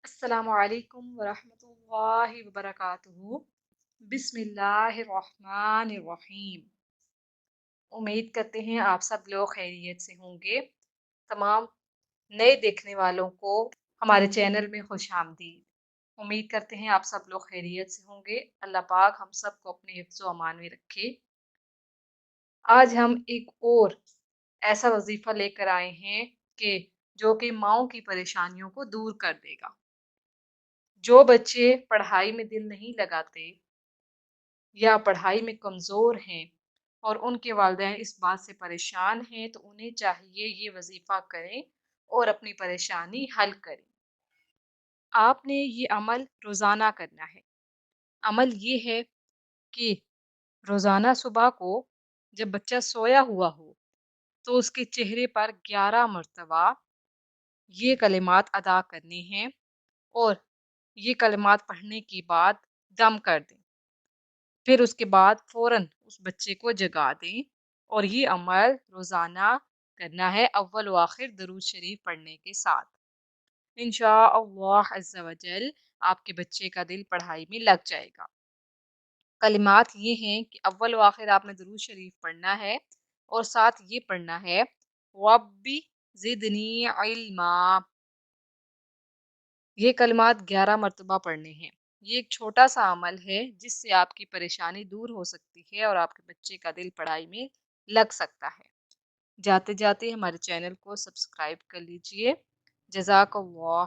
अस्सलामु अलैकुम वरहमतुल्लाहि वबरकातुहू। बिस्मिल्लाहिर्रहमानिर्रहीम। उम्मीद करते हैं आप सब लोग खैरियत से होंगे। तमाम नए देखने वालों को हमारे चैनल में खुश आमदीद। उम्मीद करते हैं आप सब लोग खैरियत से होंगे। अल्लाह पाक हम सबको अपने हिफ्ज़ व अमान में रखे। आज हम एक और ऐसा वजीफ़ा लेकर आए हैं कि जो कि माँओं की परेशानियों को दूर कर देगा। जो बच्चे पढ़ाई में दिल नहीं लगाते या पढ़ाई में कमज़ोर हैं और उनके वालिदैन इस बात से परेशान हैं, तो उन्हें चाहिए ये वजीफ़ा करें और अपनी परेशानी हल करें। आपने ये अमल रोज़ाना करना है। अमल ये है कि रोज़ाना सुबह को जब बच्चा सोया हुआ हो, तो उसके चेहरे पर 11 मरतबा ये कलिमात अदा करने हैं और ये कलिमात पढ़ने के बाद दम कर दें। फिर उसके बाद फ़ौरन उस बच्चे को जगा दें और ये अमल रोज़ाना करना है, अव्वल व आखिर दरूद शरीफ पढ़ने के साथ। इंशाअल्लाह अज़्ज़ा वजल आपके बच्चे का दिल पढ़ाई में लग जाएगा। कलिमात ये हैं कि अव्वल व आखिर आपने दरूद शरीफ पढ़ना है और साथ ये पढ़ना है, रब्बी ज़िदनी इल्मा। ये कलिमात 11 मरतबा पढ़ने हैं। ये एक छोटा-सा अमल है जिससे आपकी परेशानी दूर हो सकती है और आपके बच्चे का दिल पढ़ाई में लग सकता है। जाते-जाते हमारे चैनल को सब्सक्राइब कर लीजिए। जज़ाकल्लाह।